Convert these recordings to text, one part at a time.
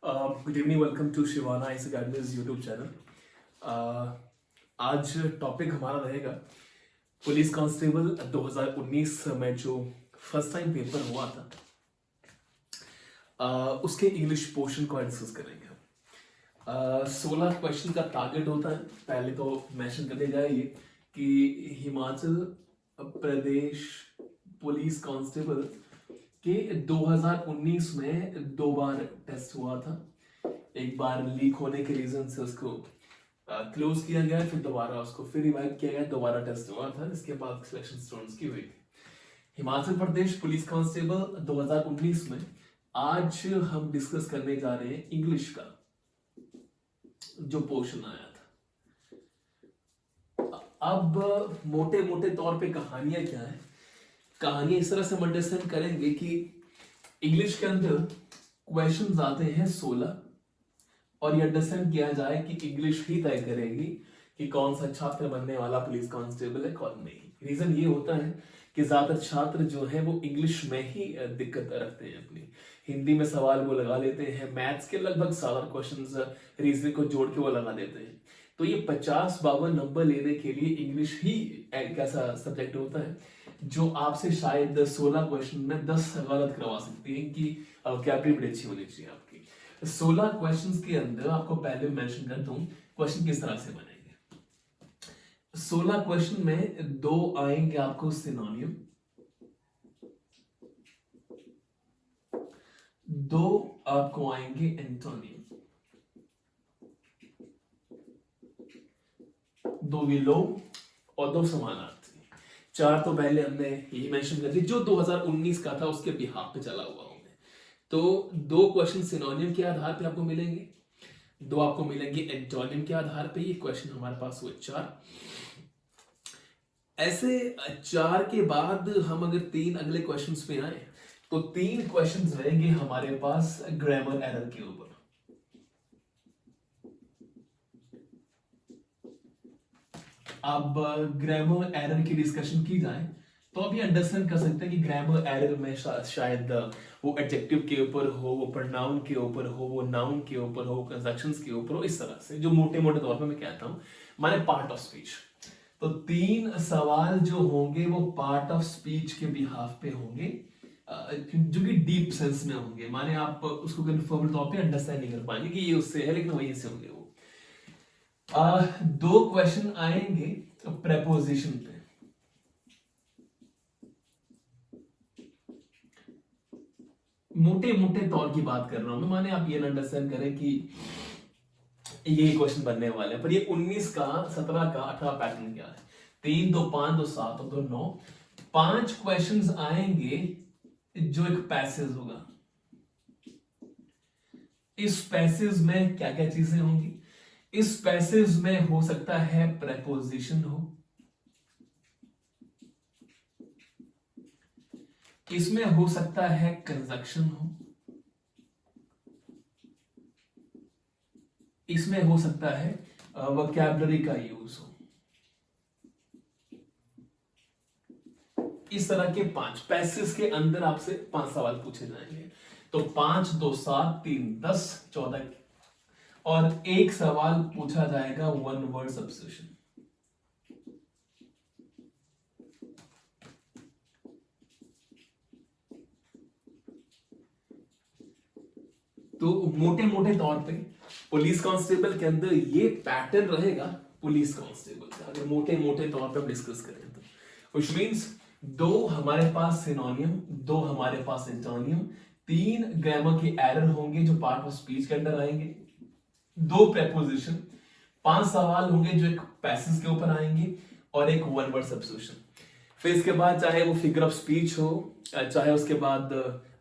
Good evening, welcome to Shivana IAS academies YouTube channel. आज topic हमारा रहेगा पुलिस कांस्टेबल 2019 में जो फर्स्ट टाइम पेपर हुआ था, उसके इंग्लिश पोर्शन को डिस्कस करेंगे। 16 क्वेश्चन का टारगेट होता है। पहले तो मेंशन करने जाइए कि हिमाचल प्रदेश पुलिस कांस्टेबल कि 2019 में 2 बार टेस्ट हुआ था। एक बार लीक होने के रीजन से उसको क्लोज किया गया, फिर दोबारा उसको फिर रिवाइव किया गया, दोबारा टेस्ट हुआ था, इसके बाद सिलेक्शन स्टूडेंट्स की हुई थी। हिमाचल प्रदेश पुलिस कांस्टेबल 2019 में आज हम डिस्कस करने जा रहे हैं इंग्लिश का जो पोर्शन आया था। अब मोटे मोटे तौर पे कहानियां क्या है, कहानी इस तरह से हम अंडरस्टैंड करेंगे कि इंग्लिश के अंदर क्वेश्चंस आते हैं 16 और ये अंडरस्टैंड किया जाए कि इंग्लिश ही तय करेगी कि कौन सा छात्र बनने वाला पुलिस कांस्टेबल है कौन नहीं। रीजन ये होता है कि ज्यादातर छात्र जो है वो इंग्लिश में ही दिक्कत रखते हैं, अपनी हिंदी में सवाल वो लगा लेते हैं, मैथ्स के लगभग सारे क्वेश्चंस रीजनिंग को जोड़ के वो लगा देते हैं। तो ये 50-52 नंबर लेने के लिए इंग्लिश ही एक ऐसा सब्जेक्ट होता है जो आपसे शायद 16 क्वेश्चन में 10 गलत करवा सकती है कि कैपेबिलिटी बड़ी अच्छी होनी चाहिए आपकी। 16 क्वेश्चंस के अंदर आपको पहले मेंशन कर दूं क्वेश्चन किस तरह से बनेंगे। 16 क्वेश्चन में 2 आएंगे आपको सिनोनिम, 2 आपको आएंगे एंटोनिम, 2 विलोम और 2 समानार्थी। 4 तो पहले हमने यही मेंशन कर दी जो 2019 का था उसके बिहाफ पे चला हुआ हूं मैं। तो 2 क्वेश्चन सिनोनिम के आधार पे आपको मिलेंगे, 2 आपको मिलेंगे एंटोनिम के आधार पे। ये क्वेश्चन हमारे पास हुए 4। ऐसे 4 के बाद हम अगर 3 अगले क्वेश्चंस पे आए तो 3 क्वेश्चंस रहेंगे हमारे पास ग्रामर एरर के ऊपर। अब ग्रामर एरर की डिस्कशन की जाए तो आप ये अंडरस्टैंड कर सकते हैं कि ग्रामर एरर में शायद वो एडजेक्टिव के ऊपर हो, वो प्रोनाउन के ऊपर हो, वो नाउन के ऊपर हो, कंजक्शंस के ऊपर हो, इस तरह से जो मोटे मोटे तौर पे मैं कहता हूं माने पार्ट ऑफ स्पीच। तो 3 सवाल जो होंगे वो पार्ट ऑफ स्पीच के बिहाफ पे होंगे, जो कि डीप सेंस में होंगे, माने आप उसको कन्फर्म तौर पे अंडरस्टैंड नहीं कर पाएंगे कि ये उससे है, लेकिन वहीं से होंगे वो। 2 क्वेश्चन आएंगे प्रेपोजिशन पे। मोटे मोटे तौर की बात कर रहा हूं मैं, माने आप ये अंडरस्टैंड करें कि ये क्वेश्चन बनने वाले हैं, पर ये 19 का 17 का 18 पैटर्न क्या है। 3 2 5 2 7 2 9 5 क्वेश्चंस आएंगे जो एक पैसेज होगा। इस पैसेज में क्या क्या चीजें होंगी। इस पैसेज में हो सकता है प्रेपोजिशन हो, इसमें हो सकता है कंजक्शन हो, इसमें हो सकता है वोकैबुलरी का यूज हो। इस तरह के 5 पैसेज के अंदर आपसे 5 सवाल पूछे जाएंगे। तो 5 2 7 3 10 14 और एक सवाल पूछा जाएगा 1 वर्ड सब्स्टिट्यूशन। तो मोटे मोटे तौर पे पुलिस कांस्टेबल के अंदर ये पैटर्न रहेगा पुलिस कांस्टेबल का, अगर मोटे मोटे तौर पे हम डिस्कस करें तो। व्हिच मींस 2 हमारे पास सिनोनियम, 2 हमारे पास एंटोनियम, 3 ग्रामर के एरर होंगे जो पार्ट ऑफ स्पीच के अंदर आएंगे, 2 प्रेपोजिशन, 5 सवाल होंगे जो एक पैसेज के ऊपर आएंगे और एक 1 वर्ड सब्स्टिट्यूशन। फिर इसके बाद चाहे वो फिगर ऑफ स्पीच हो, चाहे उसके बाद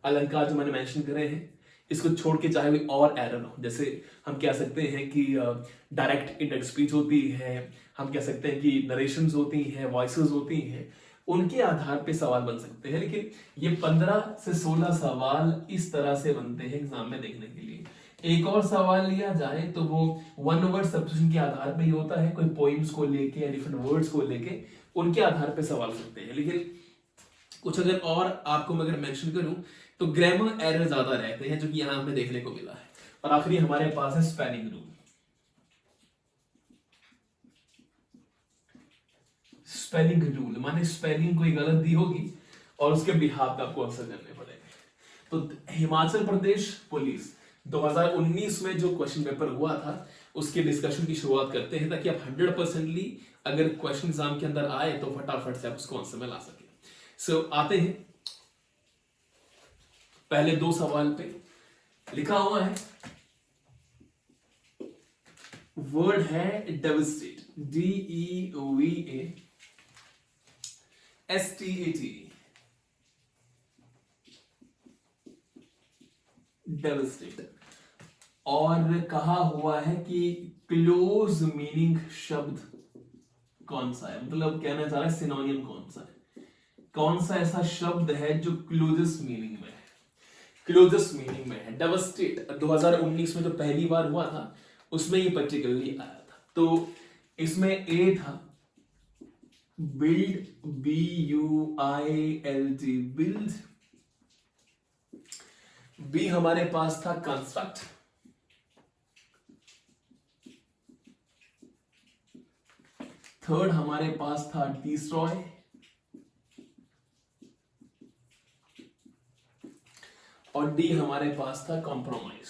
अलंकार जो मैंने मेंशन करे हैं, इसको छोड़ के चाहे कोई और एरर हो, जैसे हम कह सकते हैं कि डायरेक्ट इंडेक्स स्पीच होती है, हम कह सकते हैं कि नरेशंस होती हैं, वॉइसेस होती हैं, उनके आधार पे सवाल बन सकते हैं। लेकिन ये 15 से 16 सवाल इस तरह से बनते हैं एग्जाम में देखने के लिए। एक और सवाल लिया जाए तो वो 1 वर्ड सब्स्टिट्यूशन के आधार पे ही होता है, कोई पोइम्स को लेके या डिफरेंट वर्ड्स को लेके उनके आधार पे सवाल सकते हैं। लेकिन कुछ अगर और आपको मैं अगर मेंशन करूं तो ग्रामर एरर ज्यादा रहते हैं जो कि यहां हमें देखने को मिला है। और आखिरी हमारे पास है स्पेलिंग रूल। स्पेलिंग रूल माने स्पेलिंग कोई गलत दी होगी और उसके बिहाफ पे आपको आंसर करने पड़ेंगे। तो हिमाचल प्रदेश पुलिस 2019 में जो क्वेश्चन पेपर हुआ था उसके डिस्कशन की शुरुआत करते हैं, ताकि आप 100%ली अगर क्वेश्चन एग्जाम के अंदर आए तो फटाफट से आप उसको आंसर में ला सके। सो आते हैं पहले दो सवाल पे। लिखा हुआ है, वर्ड है डेवस्टेट, DEVASTAT, डेवस्टेट। और कहा हुआ है कि क्लोज मीनिंग शब्द कौन सा है, मतलब कहना चाह रहा है सिनोनियम कौन सा है, कौन सा ऐसा शब्द है जो क्लोजेस्ट मीनिंग में है, क्लोजेस्ट मीनिंग में है। डेवस्टेट 2019 में जो पहली बार हुआ था उसमें ये पर्टिकुलरली आया था। तो इसमें ए था बिल्ड, BUILD, बिल्ड। बी हमारे पास था कंस्ट्रक्ट, थर्ड हमारे पास था डिस्ट्रॉय, और डी हमारे पास था कॉम्प्रोमाइज।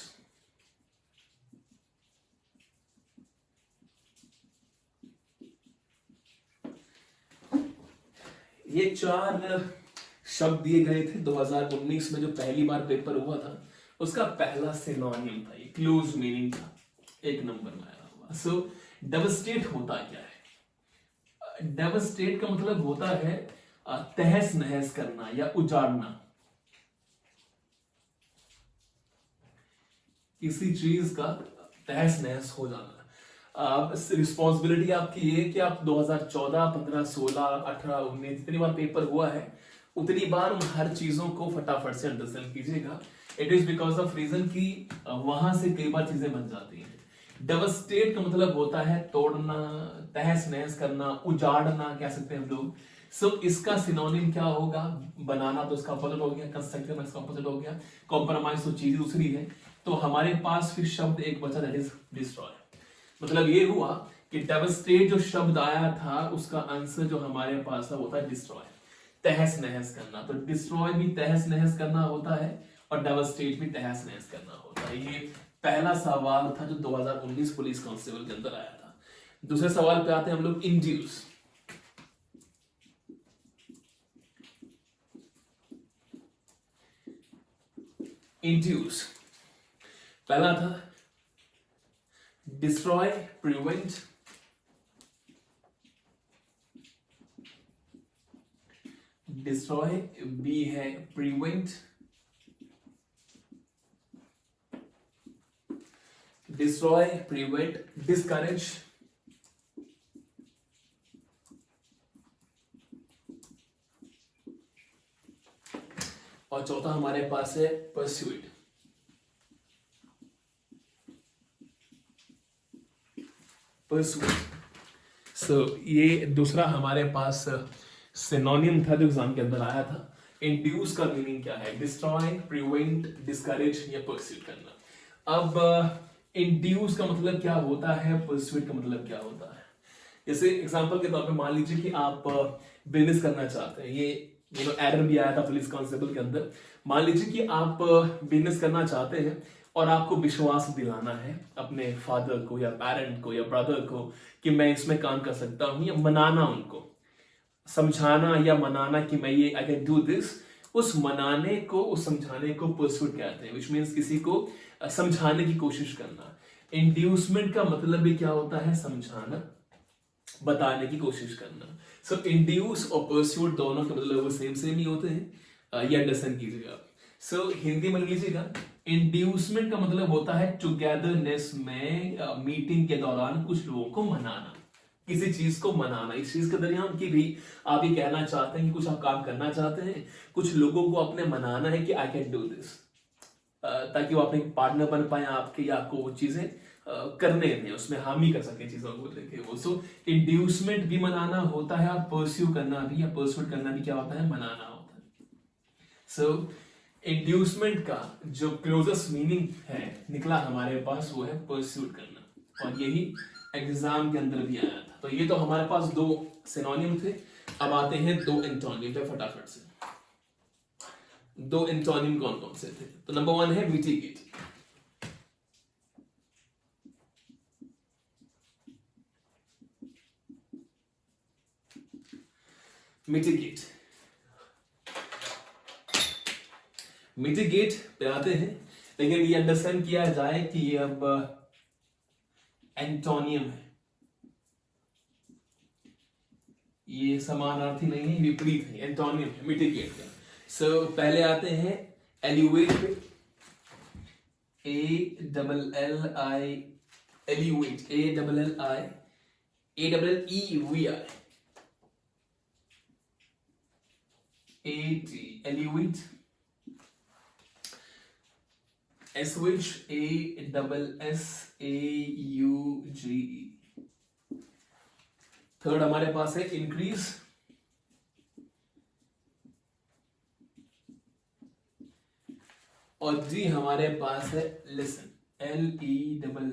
ये चार शब्द दिए गए थे 2019 में जो पहली बार पेपर हुआ था, उसका पहला सिनोनियम था, ये क्लोज मीनिंग था, एक नंबर में आया हुआ। सो डेवस्टेट होता क्या है? डेवस्टेट का मतलब होता है तहस नहस करना या उजाड़ना, किसी चीज का तहस नहस हो जाना। रिस्पॉन्सिबिलिटी आपकी ये कि आप 2014, 15, 16, 18, 19 जितनी बार पेपर हुआ है उतनी बार उन हर चीजों को फटाफट से अंडरस्टैंड कीजिएगा। It is because of reason कि वहां से कई बार चीजें बन जाती हैं। डेवस्टेट का मतलब होता है तोड़ना, तहस नहस करना, उजाड़ना कह सकते हैं हम लोग। सो इसका सिनोनिम क्या होगा? बनाना तो इसका अपोजिट हो गया, कंस्ट्रक्ट करना इसका अपोजिट हो गया, कॉम्प्रोमाइज तो चीज दूसरी है। तो हमारे पास फिर शब्द एक बचा, दैट इज डिस्ट्रॉय। मतलब ये हुआ कि डेवस्टेट जो शब्द आया था उसका आंसर जो हमारे पास था वो था डिस्ट्रॉय, तहस नहस करना। तो डिस्ट्रॉय भी तहस नहस करना होता है और डेवस्टेट भी तहस नहस करना होता है। ये पहला सवाल था जो 2019 पुलिस कांस्टेबल के अंदर आया था। दूसरे सवाल पे आते हैं हम लोग, इंड्यूस। इंड्यूस पहला था डिस्ट्रॉय, प्रिवेंट, डिस्ट्रॉय, बी है प्रिवेंट, डिस्ट्रॉय, प्रिवेंट, डिस्करेज, और चौथा हमारे पास है परस्यूट। सो ये दूसरा हमारे पास सिनोनियम था जो एग्जाम के अंदर आया था। इंड्यूस का मीनिंग क्या है? डिस्ट्रॉय, प्रिवेंट, डिस्करेज या परस्यूट करना। अब इंड्यूस का मतलब क्या होता है, परस्यूट का मतलब क्या होता है? जैसे एग्जांपल के तौर पे मान लीजिए कि आप बिजनेस करना चाहते हैं, ये एरर भी आया था पुलिस कांस्टेबल के अंदर। मान लीजिए कि आप बिजनेस करना चाहते हैं और आपको विश्वास दिलाना है अपने फादर को या पेरेंट को या ब्रदर को कि मैं इसमें काम कर सकता हूं, या मनाना, उनको समझाना या मनाना कि मैं ये आई कैन डू दिस। उस मनाने को, उस समझाने को परस्यूट कहते हैं, व्हिच मींस किसी को समझाने की कोशिश करना। इंड्यूसमेंट का मतलब भी क्या होता है? समझाना, बताने की कोशिश करना। सो इंड्यूस और परस्यूट दोनों के मतलब वो सेम ही होते हैं, ये अंडरस्टैंड कीजिएगा। सो हिंदी में लीजिएगा, इंड्यूसमेंट का मतलब होता है टुगेदरनेस में मीटिंग के दौरान कुछ लोगों को मनाना, किसी चीज को मनाना। इस चीज के दरमियान की भी आप ये कहना चाहते हैं कि कुछ आप काम करना चाहते हैं, कुछ लोगों को अपने मनाना है कि आई कैन डू दिस, ताकि वो अपने पार्टनर बन पाए आपके, या आपको वो चीजें करने दें, उसमें हामी कर सके चीजों को लेके वो। सो इंड्यूसमेंट भी मनाना होता है और परस्यू करना भी या परस्यूट करना भी क्या होता है? मनाना होता है। सो इंड्यूसमेंट का जो क्लोजेस्ट मीनिंग है निकला हमारे पास वो है परस्यूट करना, और यही एग्जाम के अंदर भी आया था। तो ये तो हमारे पास दो सिनोनिम थे। अब आते हैं दो एंटोनिम पे फटाफट से। दो एंटोनिम कौन कौन से थे? तो नंबर 1 है मिटिगेट। मिटिगेट, मिटिगेट पे आते हैं, लेकिन ये अंडरस्टैंड किया जाए कि ये अब एंटोनियम है, ये समानार्थी नहीं है, विपरीत है, एंटोनियम है मिटिगेट का। सो पहले आते हैं एलिवेट पे, A double L I, alleviate, A double L I, A double E V I, A T, alleviate. Assuage, A double S A U G E. Third हमारे पास है इंक्रीज, और जी हमारे पास है listen, L E double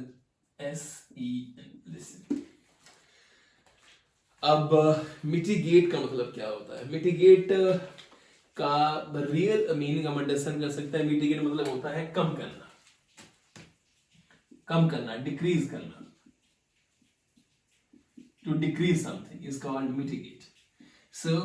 S E N, listen. अब mitigate का मतलब क्या होता है? मिटिगेट का रियल मीनिंग हम अंडरस्टैंड कर सकते हैं। मिटिगेट मतलब होता है कम करना, कम करना, डिक्रीज करना। To decrease something is called mitigate. So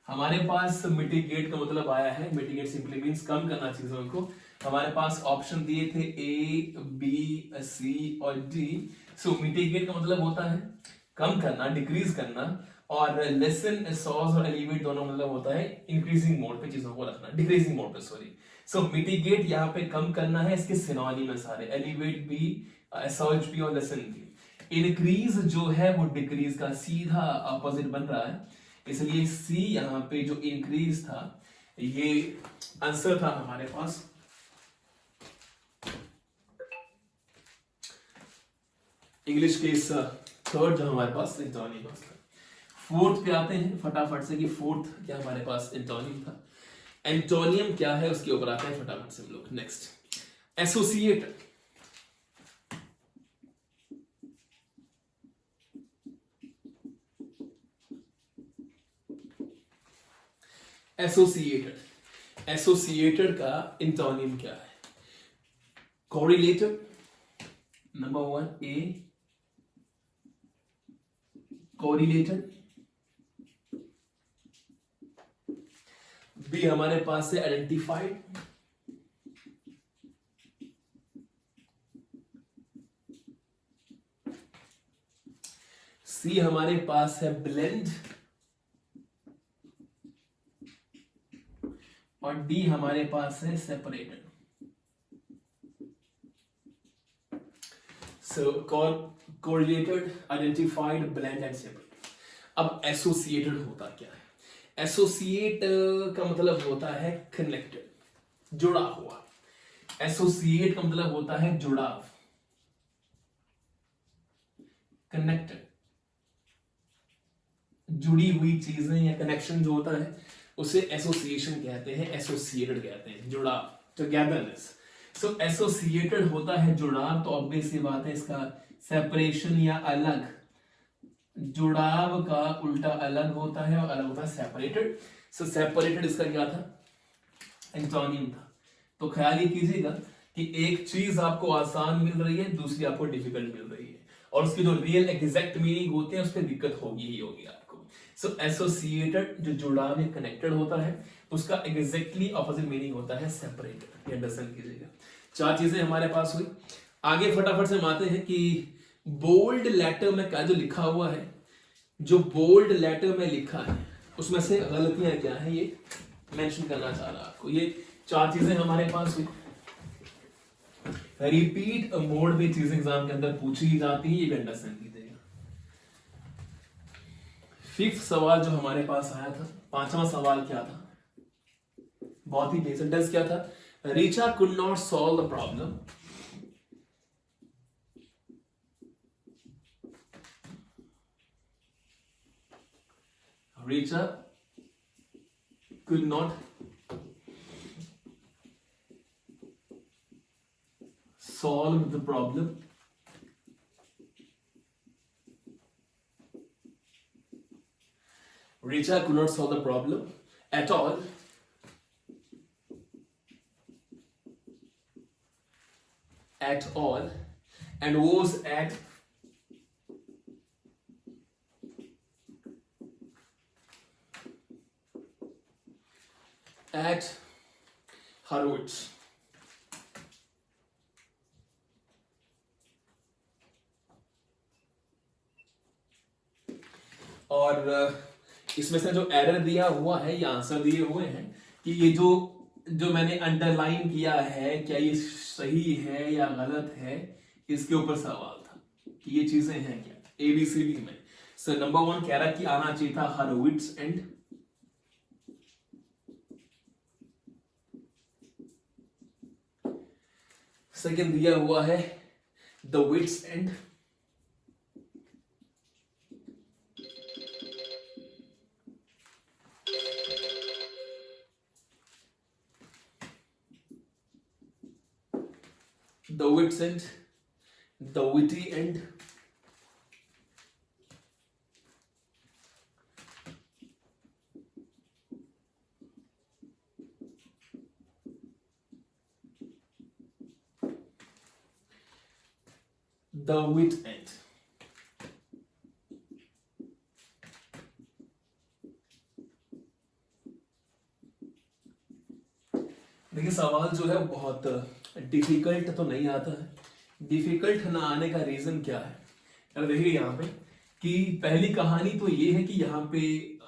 हमारे पास मिटिगेट का मतलब आया है, मिटिगेट सिंपली मींस कम करना चीजों को। हमारे पास ऑप्शन दिए थे ए, बी, सी और डी। सो मिटिगेट का मतलब होता है कम करना, डिक्रीज करना, और लेसन, सॉज और एलिवेट दोनों मतलब होता है इंक्रीजिंग मोड पे चीजों को रखना, डिक्रीजिंग मोड पे, सॉरी। सो मिटिगेट यहाँ पे कम करना है, इसके सिनोनिम है सारे, एलिवेट भी, सॉज भी और लेसन भी। इंक्रीज जो है वो डिक्रीज का सीधा अपोजिट बन रहा है, इसलिए सी यहाँ पे जो इंक्रीज था ये आंसर था हमारे पास। इंग्लिश के इस थर्ड जो हमारे पास एंटोनिम था। फोर्थ पे आते हैं फटाफट से कि फोर्थ क्या हमारे पास एंटोनिम था। एंटोनियम क्या है उसके ऊपर आते हैं फटाफट से हम लोग। Next, associated. एसोसिएटेड, एसोसिएटेड का एंटोनिम क्या है? कोरिलेटेड, नंबर 1 ए, कोरिलेटेड। बी हमारे पास है आइडेंटिफाइड, सी हमारे पास है ब्लेंड, और डी हमारे पास है separated. So correlated, identified, blend and separated. अब एसोसिएटेड होता क्या है? एसोसिएट का मतलब होता है कनेक्टेड, जुड़ा हुआ। एसोसिएट का मतलब होता है जुड़ाव, कनेक्टेड, जुड़ी हुई चीजें या कनेक्शन जो होता है उसे एसोसिएशन कहते हैं, एसोसिएटेड कहते हैं, जुड़ाव, टुगेदरनेस। सो एसोसिएटेड होता है जुड़ाव, तो ऑब्वियस सी बात है इसका सेपरेशन या अलग, जुड़ाव का उल्टा अलग होता है और अलग होता है सेपरेटेड। सो सेपरेटेड इसका क्या था? एंटोनिम था। तो ख्याल ये कीजिएगा कि एक चीज आपको आसान मिल रही है, दूसरी आपको डिफिकल्ट मिल रही है, और उसकी जो रियल एग्जैक्ट मीनिंग होते हैं उस पर दिक्कत होगी ही होगी आपको। सो एसोसिएटेड जो जुड़ाव में कनेक्टेड होता है, उसका एग्जैक्टली ऑपोजिट मीनिंग होता है सेपरेटेड। ये अंडरस्टैंड कीजिएगा। चार चीजें हमारे पास हुई। आगे फटाफट से हम आते हैं कि बोल्ड लेटर में क्या जो लिखा हुआ है, जो बोल्ड लेटर में लिखा है उसमें से गलतियां क्या है ये मेंशन करना चाह रहा आपको। ये चार चीजें हमारे पास हुई। रिपीट मोड में चीजें एग्जाम के अंदर पूछी जाती है, ये भी अंडरस्टैंड कीजिएगा। फिफ्थ सवाल जो हमारे पास आया था, पांचवा सवाल क्या था? बहुत ही बेसिक टेस्ट क्या था? Richa could not solve the problem, Richa could not solve the problem. Richa could not solve the problem at all. At all, and was at Harwich. और इसमें से जो एरर दिया हुआ है या आंसर दिए हुए हैं कि ये जो मैंने अंडरलाइन किया है क्या ये सही है या गलत है, इसके ऊपर सवाल था कि ये चीजें हैं क्या ABCD में. सो नंबर 1 कह रहा कि आना चाहिए था हरविट्स एंड. सेकंड दिया हुआ है the wits end. The wits end, the witty end. The wit end. देखिए सवाल जो है बहुत डिफिकल्ट तो नहीं आता है. डिफिकल्ट ना आने का रीजन क्या है, अगर देखिए यहाँ पे कि पहली कहानी तो ये है कि यहाँ पे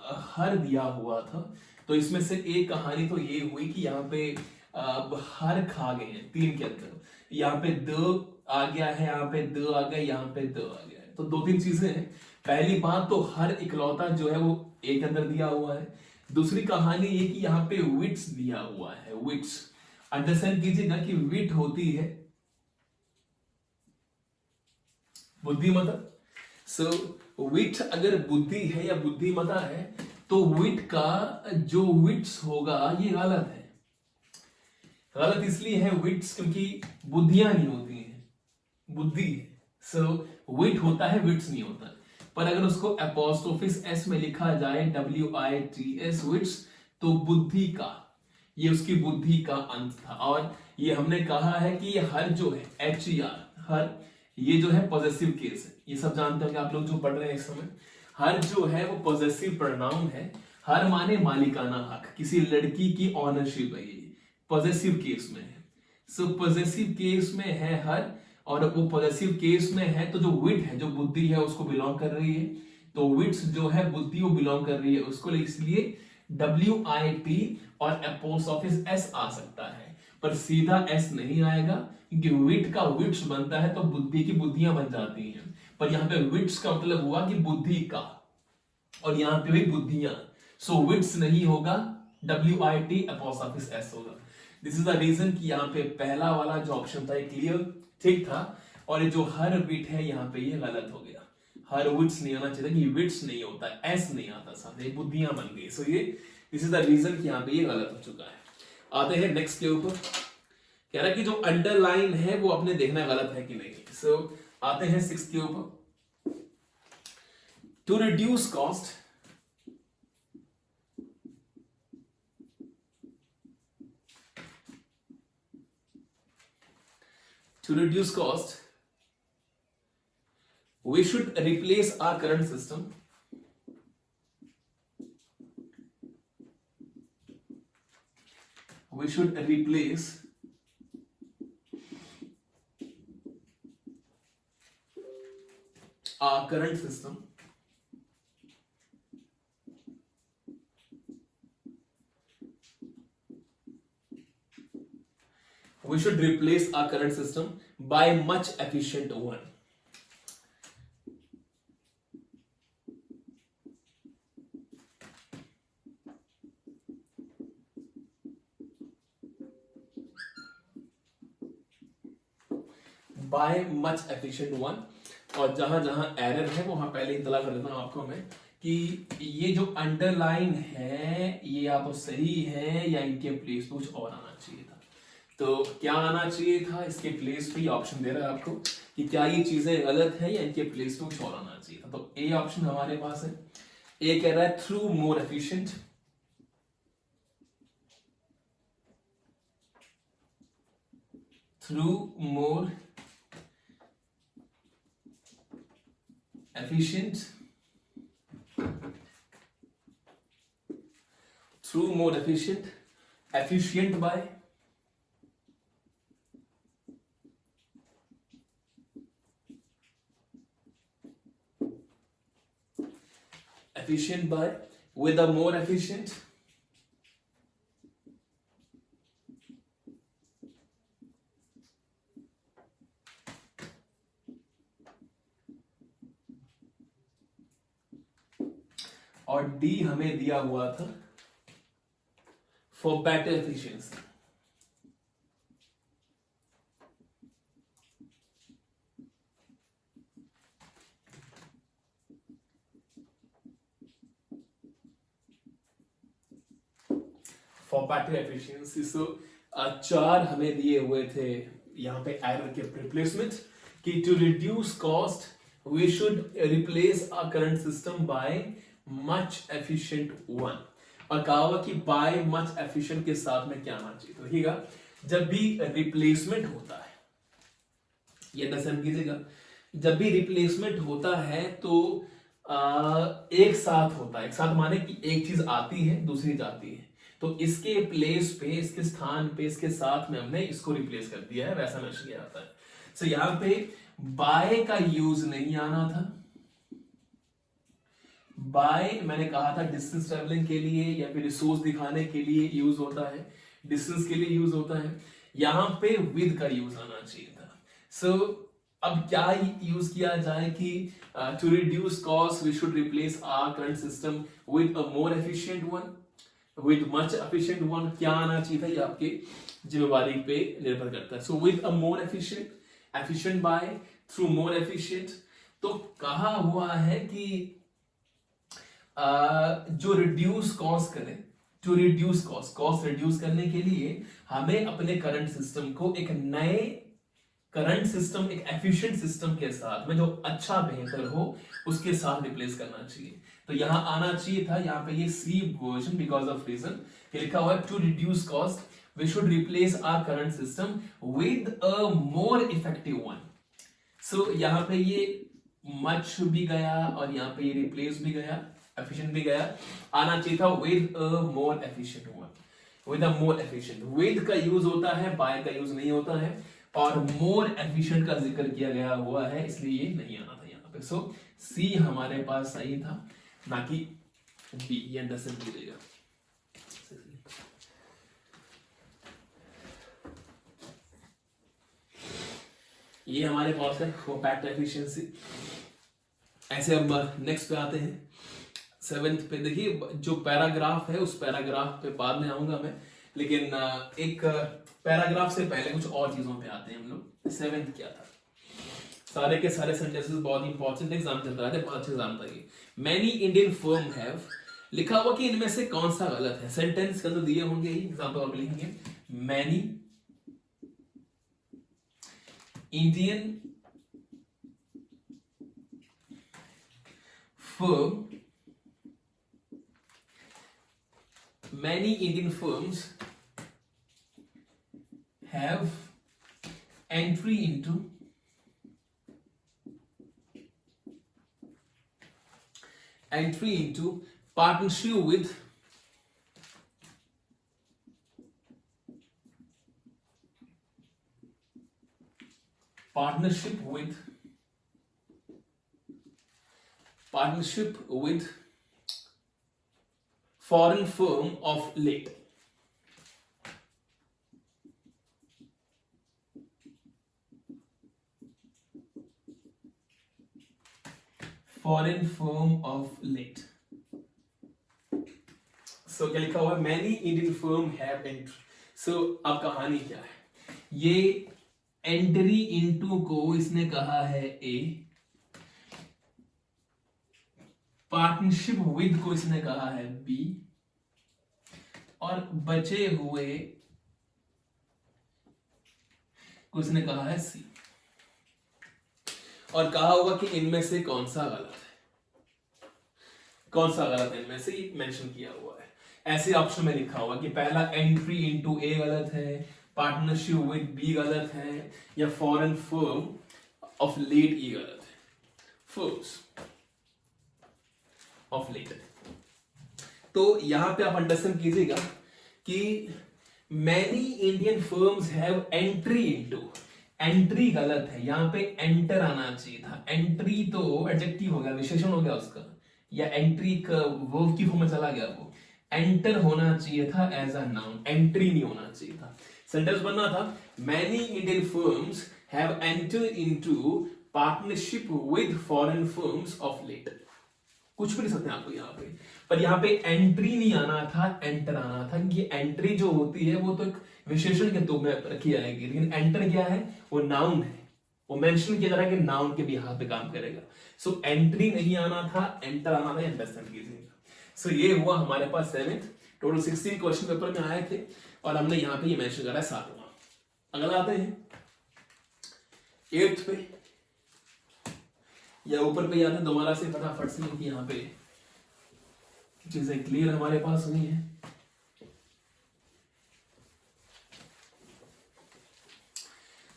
हर दिया हुआ था, तो इसमें से एक कहानी तो ये हुई कि यहाँ पे हर खा गए हैं 3 के अंदर. यहाँ पे द आ गया है, यहाँ पे द आ गया, यहाँ पे द आ गया है, तो 2-3 चीजें हैं. पहली बात तो हर इकलौता जो है वो एक अंदर दिया हुआ है. दूसरी कहानी ये कि यहाँ पे विट्स दिया हुआ है. विट्स अंडरस्टैंड कीजिएगा कि विट होती है बुद्धिमता. सो विट अगर बुद्धि है या बुद्धिमता है तो विट का जो विट्स होगा ये गलत है. गलत इसलिए है विट्स क्योंकि बुद्धियां नहीं होती हैं, बुद्धि है. सो विट होता है, विट्स नहीं होता. पर अगर उसको एपोस्ट्रोफिस एस में लिखा जाए WITS विट्स, तो बुद्धि का, ये उसकी बुद्धि का अंत था. और ये हमने कहा है कि ये हर जो है HER, हर ये जो है पॉजेसिव केस है. ये सब जानते होंगे आप लोग जो पढ़ रहे हैं इस समय. हर जो है वो पॉजेसिव प्रोनाउन है. हर माने मालिकाना हक, किसी लड़की की ऑनरशिप है, ये पॉजेसिव केस में है. सो पॉजेसिव केस में है हर, और वो पॉजेसिव केस में है तो जो विट है, जो बुद्धि है, उसको बिलोंग कर रही है. तो विट्स जो है बुद्धि वो बिलोंग कर रही है उसको, इसलिए WIT और एपोस्ट्रोफिस S आ सकता है, पर सीधा S नहीं आएगा क्योंकि विट का विट्स बनता है तो बुद्धि की बुद्धियां बन जाती हैं. पर यहाँ पे विट्स का मतलब हुआ कि बुद्धि का, और यहाँ पे भी बुद्धियां. सो विट्स नहीं होगा, WIT एपोस्ट्रोफिस S होगा. दिस इज द रीजन कि यहाँ पे पहला वाला जो ऑप्शन था ये क्लियर ठीक था, और ये जो हर विट है यहाँ पे ये गलत हो गया. हर विट्स नहीं होना चाहिए कि विट्स नहीं होता, एस नहीं आता साथ, ये बुद्धियां बन गई. सो ये दिस इज द रीजन कि यहाँ पे ये गलत हो चुका है. आते हैं नेक्स्ट के ऊपर. कह रहा है कि जो अंडरलाइन है वो अपने देखना गलत है कि नहीं. सो आते हैं 6 के ऊपर. To reduce cost, to reduce cost we should replace our current system we should replace our current system we should replace our current system by much efficient one. By much efficient one. और जहां जहां error है वहां पहले इतला कर देता हूं आपको मैं कि ये जो अंडरलाइन है ये आप सही है या इनके प्लेस पे कुछ और आना चाहिए था. तो क्या आना चाहिए था इसके प्लेस पे, ऑप्शन दे रहा है आपको कि क्या ये चीजें गलत है या इनके प्लेस पे कुछ और आना चाहिए था। तो ए ऑप्शन हमारे पास है। ए कह रहा है through more efficient, through more efficient, through more efficient, efficient by, efficient by, with a more efficient, और डी हमें दिया हुआ था for better efficiency. For better efficiency. So चार हमें दिए हुए थे यहां पे एरर के रिप्लेसमेंट कि to reduce cost we should replace our current system by much efficient one, और कहा हुआ कि बाय मच एफिशिएंट के साथ में क्या आना चाहिए। तो देखिएगा, जब भी रिप्लेसमेंट होता है, ये अंडरस्टैंड कीजिएगा, जब भी रिप्लेसमेंट होता है तो एक साथ होता है। एक साथ माने कि एक चीज आती है दूसरी जाती है, तो इसके प्लेस पे, इसके स्थान पे, इसके साथ में हमने इसको रिप्लेस कर दिया है, वैसा मेंशन किया जाता है। सो यहां पे बाय का यूज नहीं आना था। बाय मैंने कहा था डिस्टेंस ट्रेवलिंग के लिए या फिर रिसोर्स दिखाने के लिए यूज होता है, डिस्टेंस के लिए यूज होता है। यहां पे विद का यूज आना चाहिए था। सो अब क्या यूज किया जाए कि to reduce cost we should replace our current system with a more efficient one, with much efficient one. क्या आना चाहिए था, ये आपके जिम्मेवारी पे निर्भर करता है। So with a more efficient, efficient by, through more efficient. तो कहा हुआ है कि जो रिड्यूस कॉस्ट करे, to reduce cost, cost reduce करने के लिए हमें अपने करंट सिस्टम को एक नए करंट सिस्टम, एक एफिशिएंट सिस्टम के साथ में जो अच्छा बेहतर हो उसके साथ रिप्लेस करना चाहिए। तो यहां आना चाहिए था, यहां पे ये C version, because of reason लिखा हुआ है to reduce cost we should replace our current system with a more effective one. So यहां पे ये मच भी गया और यहां पे ये रिप्लेस भी गया, एफिशिएंट भी गया। आना चाहिए था with a more efficient one, with a more efficient. With का यूज होता है, बाय का यूज नहीं होता है, और मोर एफिशिएंट का जिक्र किया गया हुआ है, इसलिए ये नहीं आना था यहाँ पे। सो सी हमारे पास सही था, ना कि बी। ये अंडरस्टैंड कीजिएगा। ये हमारे पास है वो पैक्ट एफिशिएंसी। ऐसे अब नेक्स्ट पे आते हैं, सेवेंथ पे। देखिए, जो पैराग्राफ है उस पैराग्राफ पे बाद में आऊंगा मैं, लेकिन एक पैराग्राफ से पहले कुछ और चीजों पे आते हैं हम लोग। सेवेंथ क्या था, सारे के सारे सेंटेंसेस बहुत इंपॉर्टेंट, एग्जाम चल रहा है, बहुत अच्छे एग्जाम था ये। मैनी इंडियन फर्म हैव, लिखा हुआ कि इनमें से कौन सा गलत है। सेंटेंस के अंदर दिए होंगे, एग्जाम्पल आप लिखेंगे, many Indian firm, many Indian firms have entry into partnership with foreign firm of late. Foreign firm of late. So क्या लिखा हुआ है, many Indian firm have entry. So अब कहानी क्या है, ये एंट्री इनटू को इसने कहा है ए, पार्टनरशिप विद को इसने कहा है बी, और बचे हुए कुछ ने कहा है सी, और कहा होगा कि इनमें से कौन सा गलत है, कौन सा गलत है इनमें से मेंशन किया हुआ है। ऐसे ऑप्शन में लिखा हुआ कि पहला एंट्री इनटू ए गलत है, पार्टनरशिप विद बी गलत है, या फॉरेन फर्म ऑफ लेट ई गलत है, फर्म्स ऑफ लेट। तो यहां पे आप अंडरस्टैंड कीजिएगा कि many Indian firms have entry into, entry गलत है, यहां पे एंटर आना चाहिए था। एंट्री तो एडजेक्टिव हो गया, विशेषण हो गया उसका, या एंट्री का वर्ब की फॉर्म में चला गया, वो एंटर होना चाहिए था एज अ नाउन, एंट्री नहीं होना चाहिए था। सेंटेंस बनना था many Indian firms have entered into partnership with foreign firms of late. कुछ भी नहीं सकते आपको यहाँ पे, पर यहाँ पे एंट्री नहीं आना था, एंटर आना था। ये एंट्री जो होती है वो तो एक विशेषण के रूप में रखी जाएगी, लेकिन एंटर क्या है, वो नाउन है, वो मेंशन किया जा रहा है कि नाउन के भी यहाँ पे काम करेगा। सो एंट्री नहीं आना था, एंटर आना था, अंडरस्टैंड कीजिएगा। सो ये हुआ हमारे पास 7th, टोटल 16 क्वेश्चन पेपर में आए थे, और हमने यहाँ पे ये मेंशन करा है 7वां। अगला आते हैं 8th पे, या ऊपर पे आते हैं दोबारा से फटाफट से, क्योंकि यहाँ पे चीजें क्लियर हमारे पास हुई है।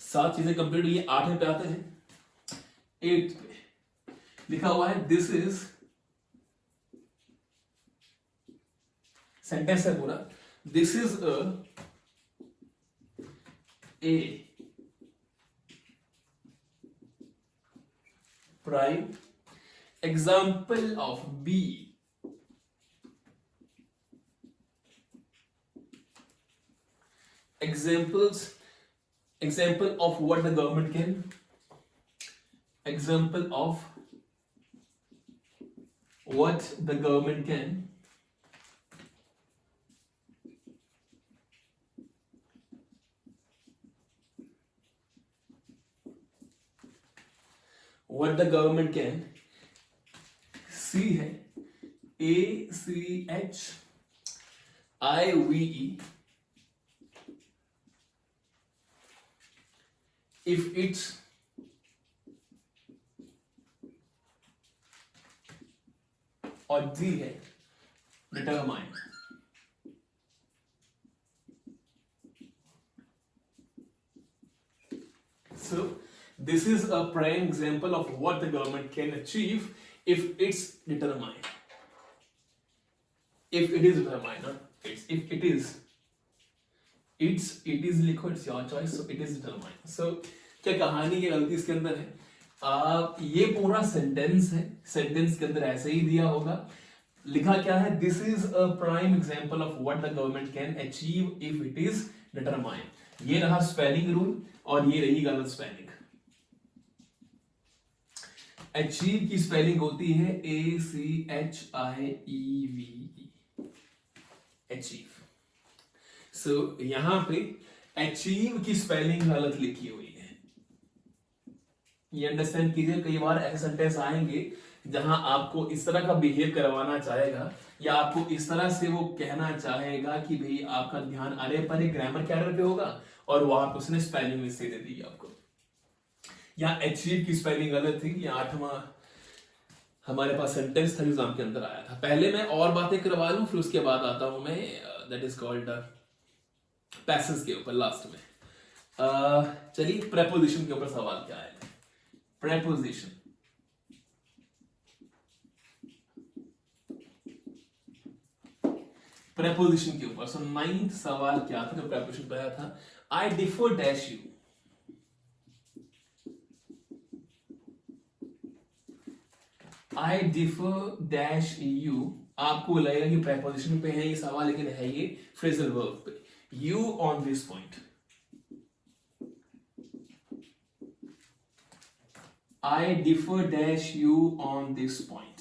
सात चीजें कंप्लीट हुई है। 8वें पे आते हैं, 8th पे लिखा हुआ है दिस इज, सेंटेंस है पूरा, this is a prime example of be example of what the government can, example of what the government can C है ACHIVE, if it's और D है determine। So this is a prime example of what the government can achieve if it's determined, if it is determined, not it's, if it is, it is लिखो, it's your choice, so it is determined। So क्या कहानी की गलती इसके अंदर है, ये पूरा सेंटेंस है, सेंटेंस के अंदर ऐसे ही दिया होगा, लिखा क्या है, this is a prime example of what the government can achieve if it is determined. ये रहा स्पेलिंग रूल, और ये रही गलत स्पेलिंग। अचीव की स्पेलिंग होती है ACHIEVE, अचीव। सो यहां पे अचीव की स्पेलिंग गलत लिखी हुई है, ये अंडरस्टैंड कीजिए। कई बार ऐसे सेंटेंस आएंगे जहां आपको इस तरह का बिहेव करवाना चाहेगा, या आपको इस तरह से वो कहना चाहेगा कि भाई आपका ध्यान अरे परे ग्रामर के एरर पे होगा, और वहां पे उसने स्पेलिंग मिस्टेक दे दी आपको। यहाँ अचीव की स्पेलिंग गलत थी। ये 8वां हमारे पास सेंटेंस था एग्जाम के अंदर आया था। पहले मैं और बातें करवा लूं, फिर उसके बाद आता हूं मैं दैट इज कॉल्ड पैसेज के ऊपर लास्ट में। चलिए प्रेपोजिशन के ऊपर सवाल क्या है, प्रेपोजिशन। प्रेपोजिशन के ऊपर। सो 9th सवाल क्या था जो प्रेपोजिशन पे आया था, आई differ dash you. I differ dash you, आपको लगेगा कि प्रेपोजिशन पे है ये सवाल, लेकिन है ये फ्रेजल वर्ब पे। You on this point, I differ dash you on this point.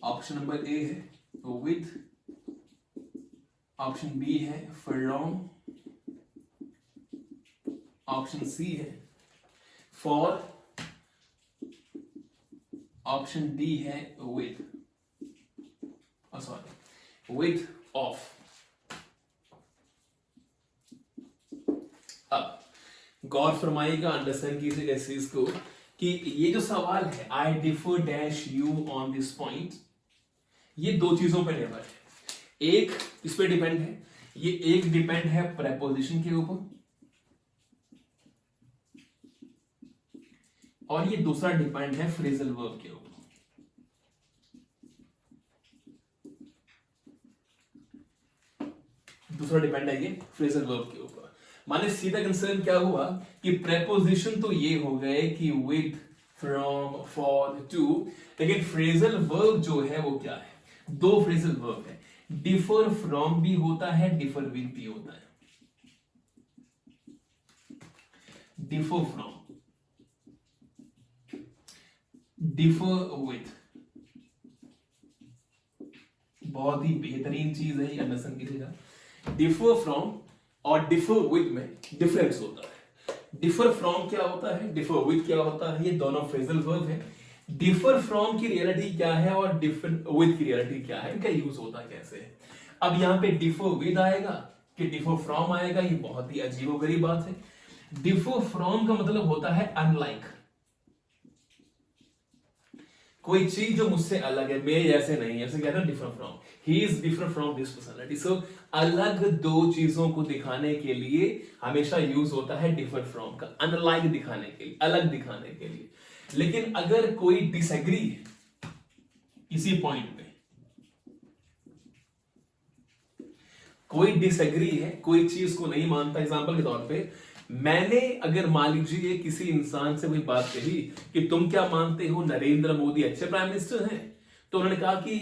Option number A है विद, ऑप्शन बी है फ्रॉम, ऑप्शन सी है फॉर, ऑप्शन डी है विद, सॉरी विद ऑफ। अब गौर फरमाइएगा, अंडरस्टैंड कीजिएगा इस चीज को कि ये जो सवाल है आई differ dash you on this point, ये दो चीजों पर निर्भर है। एक इस पे डिपेंड है, ये एक डिपेंड है प्रेपोजिशन के ऊपर और ये दूसरा डिपेंड है फ्रेजल वर्ब के ऊपर। दूसरा डिपेंड है ये फ्रेजल वर्ब के ऊपर। माने सीधा कंसर्न क्या हुआ कि प्रेपोजिशन तो ये हो गए कि विद, फ्रॉम, फॉर, टू, लेकिन फ्रेजल वर्ब जो है वो क्या है? दो फ्रेजल वर्ब है, डिफर फ्रॉम भी होता है, डिफर विद भी होता है। डिफर फ्रॉम, डिफर विद, बहुत ही बेहतरीन चीज है, अंडरस्टैंड कीजिएगा। डिफर फ्रॉम और डिफर विद में डिफरेंस होता है। डिफर फ्रॉम क्या होता है, डिफर विद क्या होता है, ये दोनों फ्रेजल वर्ब है। डिफर फ्रॉम की रियलिटी क्या है और डिफर विद की रियलिटी क्या है, इनका यूज होता कैसे है। अब यहां पे डिफर विद आएगा कि डिफर फ्रॉम आएगा, ये बहुत ही अजीबोगरीब बात है। डिफर फ्रॉम का मतलब होता है अनलाइक, कोई चीज जो मुझसे अलग है, मेरे जैसे नहीं है, उसे कहते हैं differ from. He is different from this personality. So अलग दो चीजों को दिखाने के लिए हमेशा यूज होता है डिफर फ्रॉम का, अनलाइक दिखाने के लिए, अलग दिखाने के लिए। लेकिन अगर कोई डिसएग्री है किसी पॉइंट पे, कोई डिसएग्री है, कोई चीज को नहीं मानता, एग्जांपल के तौर पे मैंने अगर मान लीजिए किसी इंसान से कोई बात कही कि तुम क्या मानते हो नरेंद्र मोदी अच्छे प्राइम मिनिस्टर हैं, तो उन्होंने कहा कि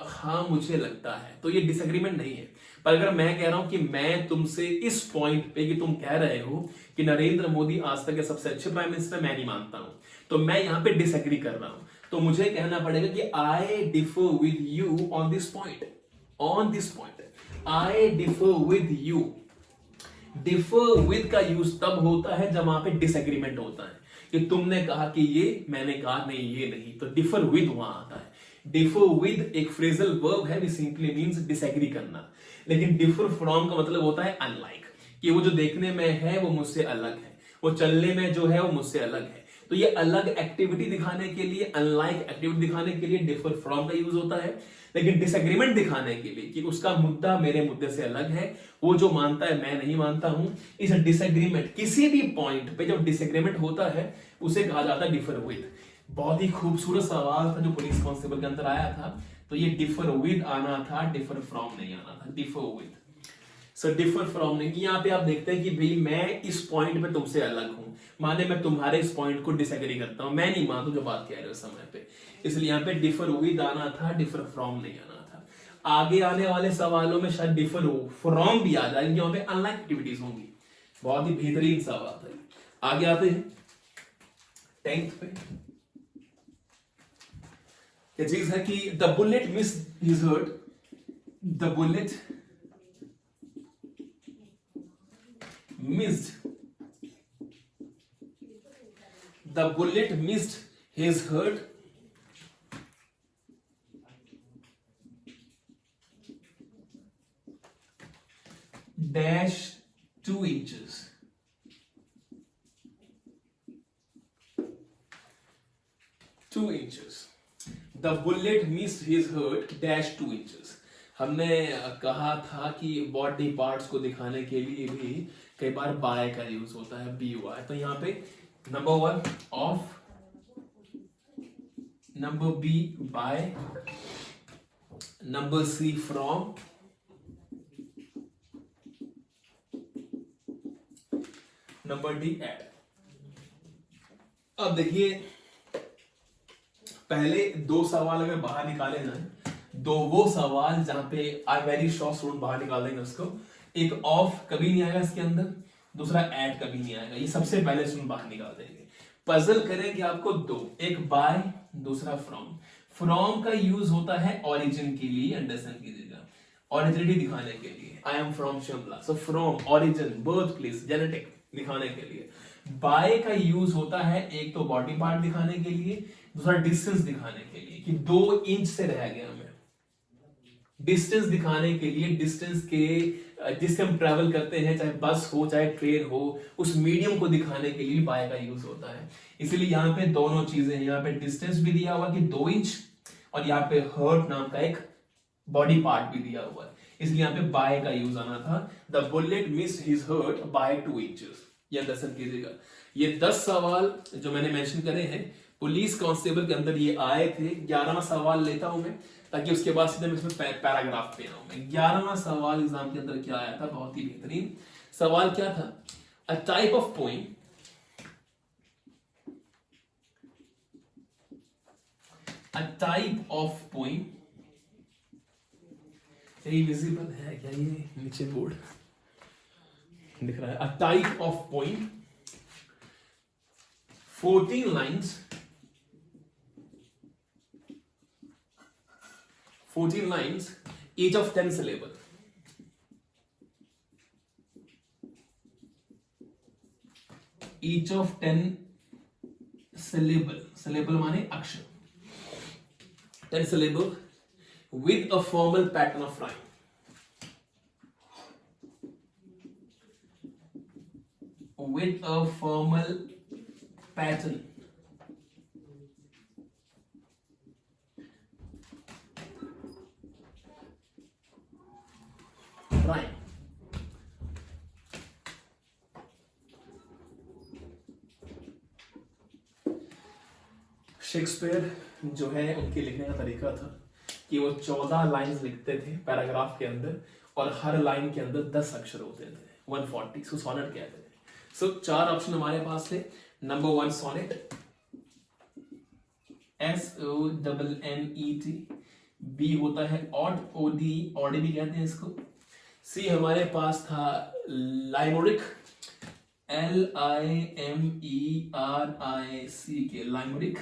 हाँ मुझे लगता है, तो ये डिसएग्रीमेंट नहीं है। पर अगर मैं कह रहा हूं कि मैं तुमसे इस पॉइंट पे कि तुम कह रहे हो कि नरेंद्र मोदी आज तक के सबसे अच्छे प्राइम मिनिस्टर मैं नहीं मानता हूं, तो मैं यहां पे डिसएग्री कर रहा हूं, तो मुझे कहना पड़ेगा कि आई differ with you on this point, on this point I differ with you. Differ with का यूज तब होता है जब वहां पे डिसएग्रीमेंट होता है कि तुमने कहा कि ये, मैंने कहा नहीं ये नहीं, तो डिफर विद वहां आता है। डिफर विद एक फ्रेजल वर्ब है, सिंपली मींस डिसएग्री करना। लेकिन डिफर फ्रॉम का मतलब होता है अनलाइक, कि वो जो देखने में है वो मुझसे अलग है, वो चलने में जो है वो मुझसे अलग है। तो ये अलग एक्टिविटी दिखाने के लिए, अनलाइक एक्टिविटी दिखाने के लिए डिफर फ्रॉम का यूज होता है। लेकिन डिसएग्रीमेंट दिखाने के लिए कि उसका मुद्दा मेरे मुद्दे से अलग है, वो जो मानता है मैं नहीं मानता हूं, इस डिसएग्रीमेंट, किसी भी पॉइंट पे जब डिसएग्रीमेंट होता है उसे कहा जाता है डिफर विद। बहुत ही खूबसूरत सवाल था जो पुलिस कांस्टेबल के अंदर आया था, तो ये डिफर विद आना था, डिफर फ्रॉम नहीं आना था, differ with. So differ from नहीं, यहाँ पे आप देखते हैं कि भाई मैं इस पॉइंट पे तुमसे अलग हूं, माने मैं तुम्हारे इस पॉइंट को डिसएग्री करता हूं, मैं नहीं मानता जो बात कह रहे हो उस समय पे, इसलिए यहाँ पे डिफर विद आना था, डिफर फ्रॉम नहीं आना था। आगे आने वाले सवालों में शायद डिफर फ्रॉम भी आ जाएंगे, वहां पे अनलाइक एक्टिविटीज होंगी। बहुत ही बेहतरीन सवाल है। आगे आते हैं 10th पे। ये चीज है कि the bullet miss his heart, the bullet missed, the bullet missed his hurt dash 2 inches. The bullet missed his hurt dash 2 inches. हमने कहा था कि बॉडी पार्ट्स को दिखाने के लिए भी कई बार बाय का यूज होता है, बी वाई। तो यहाँ पे number 1 of, number b by, number c from, number d add. अब देखिए पहले दो सवाल अगर बाहर निकाले जाए, दो वो सवाल जहां पे आई वेरी श्योर स्टूडेंट बाहर निकाल देंगे उसको। एक ऑफ कभी नहीं आएगा इसके अंदर, दूसरा ऐड कभी नहीं आएगा, ये सबसे पहले स्टूडेंट बाहर निकाल देंगे। पजल करेंगे आपको दो, एक बाय, दूसरा फ्रॉम। फ्रॉम का यूज होता है ओरिजिन के लिए, अंडरस्टैंड कीजिएगा, ओरिजिनिटी दिखाने के लिए। I am from Shimla, so from origin, birth place, genetic दिखाने के लिए। बाय का यूज होता है एक तो बॉडी पार्ट दिखाने के लिए, दूसरा डिस्टेंस दिखाने के लिए कि 2 इंच से रह गया मैं, डिस्टेंस दिखाने के लिए, डिस्टेंस के जिससे हम ट्रैवल करते हैं, चाहे बस हो चाहे ट्रेन हो, उस मीडियम को दिखाने के लिए बाय का यूज होता है। इसलिए यहाँ पे दोनों चीजें हैं, यहाँ पे डिस्टेंस भी दिया हुआ कि 2 इंच, और यहाँ पे हर्ट नाम का एक बॉडी पार्ट भी दिया हुआ है, इसलिए यहाँ पे बाय का यूज आना था। The bullet miss his heart by 2 inches. ये अंडरस्टैंड कीजिएगा। ये 10 सवाल जो मैंने मेंशन करे हैं पुलिस कांस्टेबल के अंदर ये आए थे। 11वां सवाल लेता हूं मैं, ताकि उसके बाद सीधे मैं इसमें पैराग्राफ पे आऊं। मैं 11वां सवाल एग्जाम के अंदर क्या आया था, बहुत ही बेहतरीन सवाल क्या था। A type of poem, a type of poem, ये विजिबल है क्या, ये नीचे बोर्ड दिख रहा है। A type of poem, 14 lines, 14 lines, each of 10 syllable. Each of 10 syllable. Syllable माने अक्षर. 10 syllable with a formal pattern of rhyme. With a formal pattern. Rhyme. Shakespeare जो है उनके लिखने का तरीका था कि वो 14 लाइंस लिखते थे पैराग्राफ के अंदर, और हर लाइन के अंदर 10 अक्षर होते थे, 140, सो सोनेट कहते थे। सो 4 ऑप्शन हमारे पास थे। Number 1 sonnet, SONNET। बी होता है ऑड, OD, ऑड भी कहते हैं इसको। सी हमारे पास था लाइमोरिक, LIMERIC के लाइमोरिक।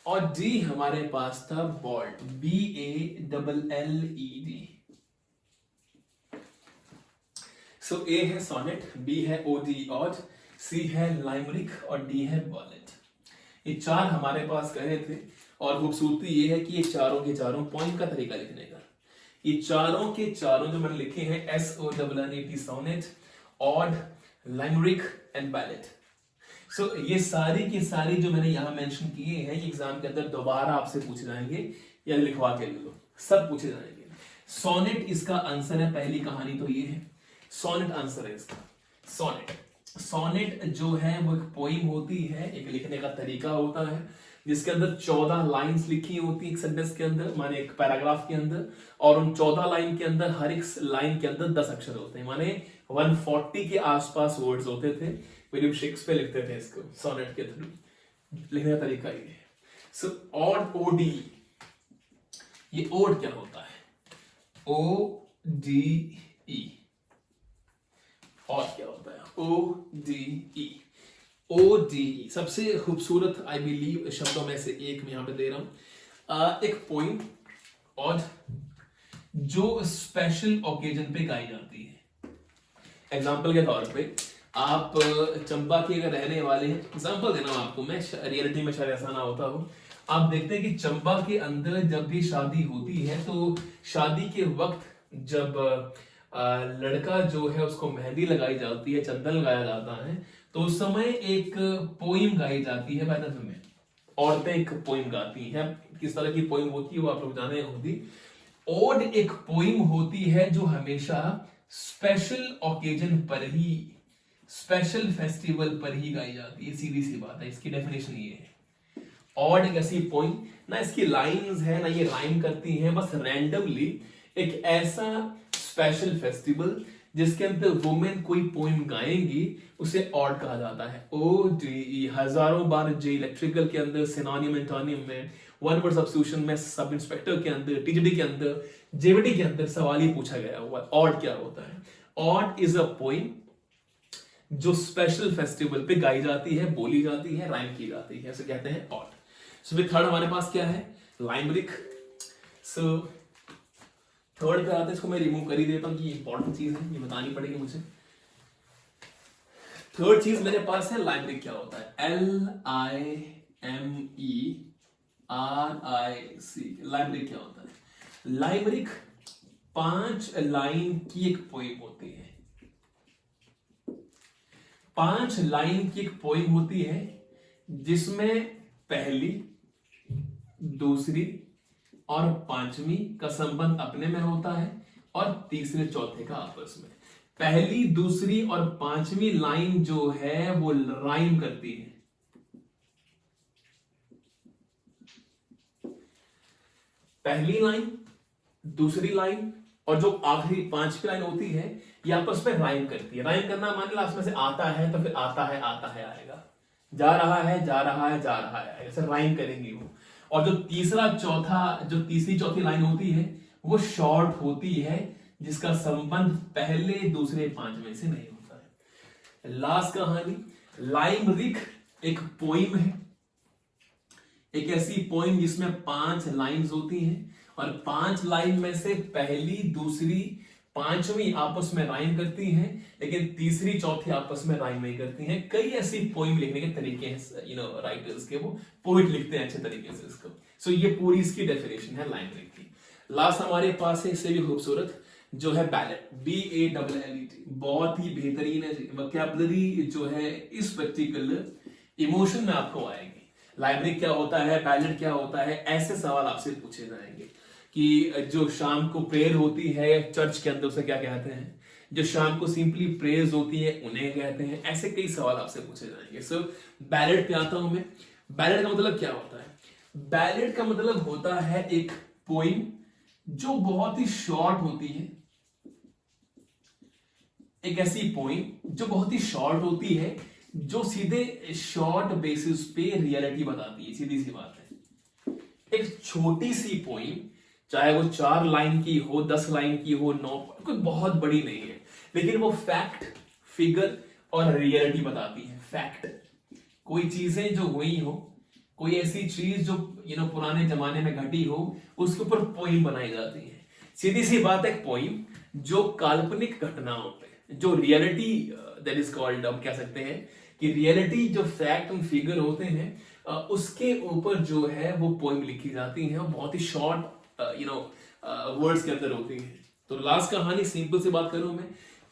और डी हमारे पास था बॉल्ड, BALLED। सो ए है सोनेट, बी है OD ऑड, सी है लाइमरिक और डी है बॉलेट। ये 4 हमारे पास कहे थे, और खूबसूरती ये है कि ये चारों के चारों पॉइंट का तरीका लिखने का। ये चारों के चारों जो मैंने लिखे हैं SONNET, sonnet, ode, limerick and ballad. So ये सारी की सारी जो मैंने यहां मेंशन किए हैं, एग्जाम के अंदर दोबारा आपसे पूछे जाएंगे, या लिखवा के ले लो, सब पूछे जाएंगे। सोनेट इसका आंसर है, पहली कहानी तो ये है, सोनेट आंसर है इसका। सोनेट जो है वो एक पोइम होती है, एक लिखने का तरीका होता है, जिसके अंदर 14 लाइंस लिखी होती है एक सेंटेंस के अंदर, माने एक पैराग्राफ के अंदर, और उन 14 लाइन के अंदर हर एक लाइन के अंदर 10 अक्षर होते हैं, माने 140 के आसपास वर्ड्स होते थे। विलियम शेक्सपियर लिखते थे इसको सोनेट के थ्रू। लिखने का तरीका ये है। सो ऑड, OD, ये ओड क्या होता है, ODE। और क्या होता है, ODE। ODE सबसे खूबसूरत आई बिलीव शब्दों में से एक मैं यहां पे दे रहा हूं। एक पोइम और जो स्पेशल ओकेजन पे गाई जाती है। एग्जाम्पल के तौर पे आप चंबा के अगर रहने वाले हैं, एग्जाम्पल देना आपको मैं, रियलिटी में शायद ऐसा ना होता हो। आप देखते हैं कि चंबा के अंदर जब भी शादी होती है, तो शादी के वक्त जब लड़का जो है उसको मेहंदी लगाई जाती है, चंदन लगाया जाता है, तो उस समय एक पोइम गाई जाती है बैनर में। औरतें एक पोइम गाती हैं, किस तरह की पोइम होती है वो आप लोग जाने होती। ओड एक पोइम होती है जो हमेशा स्पेशल ओकेजन पर ही, स्पेशल फेस्टिवल पर ही गाई जाती है, सीधी सी बात है, इसकी डेफिनेशन ये है। ऑड एक ऐसी पोइम, ना इसकी लाइंस है ना ये राइम करती हैं, बस रैंडमली एक ऐसा स्पेशल फेस्टिवल जिसके अंदर वुमेन कोई पोइम गाएंगी, उसे ऑड कहा जाता है। ODE हजारों बार जे इलेक्ट्रिकल के अंदर, सिनोनिम एंटोनिम में, वन वर्ड सब्स्टिट्यूशन में, सब इंस्पेक्टर के अंदर, TGD के अंदर, JVT के अंदर सवाल ही पूछा गया हुआ है, ऑड क्या होता है। ऑड इज अ पोइम जो स्पेशल फेस्टिवल पे गाई जाती है, बोली जाती है, राइम की जाती है, ऐसे कहते हैं ऑड। सो फिर थर्ड हमारे पास क्या है, लाइमरिक। सो थर्ड पे आते हैं, इसको मैं रिमूव कर ही देता हूं कि इंपॉर्टेंट चीज है, ये बतानी पड़ेगी मुझे। थर्ड चीज मेरे पास है लाइमरिक क्या होता है, LIMERIC। लाइमरिक क्या होता है, लाइमरिक 5 लाइन की एक पोइम होती है। 5 लाइन की एक पोइम होती है जिसमें पहली, दूसरी और पांचवी का संबंध अपने में होता है और तीसरे चौथे का आपस में। पहली, दूसरी और पांचवी लाइन जो है वो राइम करती है। पहली लाइन, दूसरी लाइन और जो आखिरी पांचवी लाइन होती है ये आपस में राइम करती है। राइम करना मान लो लास्ट में से आता है तो फिर आता है आएगा, जा रहा है जा रहा है जा रहा है, ऐसे राइम करेंगी वो। और जो तीसरी चौथी लाइन होती है वो शॉर्ट होती है जिसका संबंध पहले, दूसरे, पांचवें से नहीं होता है। लास्ट कहानी, लाइमरिक एक पोइम है, एक ऐसी पोइम जिसमें 5 लाइंस होती हैं और 5 लाइन में से पहली, दूसरी, पांचवी आपस में राइम करती हैं, लेकिन तीसरी, चौथी आपस में राइम नहीं करती हैं। कई ऐसी पोइम लिखने के तरीके हैं राइटर्स के, वो पोइट लिखते हैं अच्छे तरीके से इसको। सो ये पूरी इसकी डेफिनेशन है लाइमरिक की। लास्ट हमारे पास है इससे भी खूबसूरत जो है बैलेट, BALLET। बहुत ही बेहतरीन है वोकैबुलरी जो है इस पर्टिकुलर इमोशन में आपको आएगी। लाइमरिक क्या होता है, बैलेट क्या होता है, ऐसे सवाल आपसे पूछे जाएंगे कि जो शाम को प्रेयर होती है चर्च के अंदर उसे क्या कहते हैं, जो शाम को सिंपली प्रेयर्स होती है उन्हें कहते हैं। ऐसे कई सवाल आपसे पूछे जाएंगे। सो बैलेट पे आता हूं मैं। बैलेट का मतलब क्या होता है? बैलेट का मतलब होता है एक पोइम जो बहुत ही शॉर्ट होती है, एक ऐसी पोइम जो बहुत ही शॉर्ट होती है, जो सीधे शॉर्ट बेसिस पे रियलिटी बताती है। सीधी सी बात है, एक छोटी सी पोइम चाहे वो 4 लाइन की हो, 10 लाइन की हो, 9, कोई बहुत बड़ी नहीं है, लेकिन वो फैक्ट, फिगर और रियलिटी बताती है। फैक्ट, कोई चीजें जो हुई हो, कोई ऐसी चीज जो पुराने जमाने में घटी हो, उसके ऊपर पोइम बनाई जाती है। सीधी सी बात है, एक पोइम जो काल्पनिक घटनाओं पे, जो रियलिटी दैट इज कॉल्ड, हम कह सकते हैं कि रियलिटी जो फैक्ट एंड फिगर होते हैं उसके ऊपर जो है वो पोइम लिखी जाती है और बहुत ही शॉर्ट वर्ड्स के अंदर होती है। तो लास्ट कहानी सिंपल से बात करूं मैं,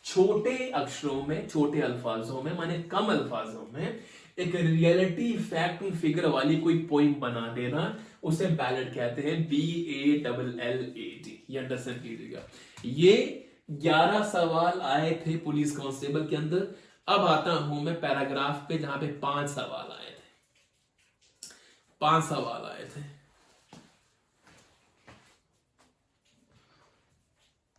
छोटे अक्षरों में, छोटे अल्फाजों में, माने कम अल्फाजों में एक रियलिटी फैक्ट एंड फिगर वाली कोई पोइम बना देना, उसे बैलेट कहते हैं। BALLET, ये अंडरस्टैंड कीजिएगा। ये 11 सवाल आए थे पुलिस कांस्टेबल के अंदर। अब आता हूं मैं पैराग्राफ पे जहां पे 5 सवाल आए थे। 5 सवाल आए थे।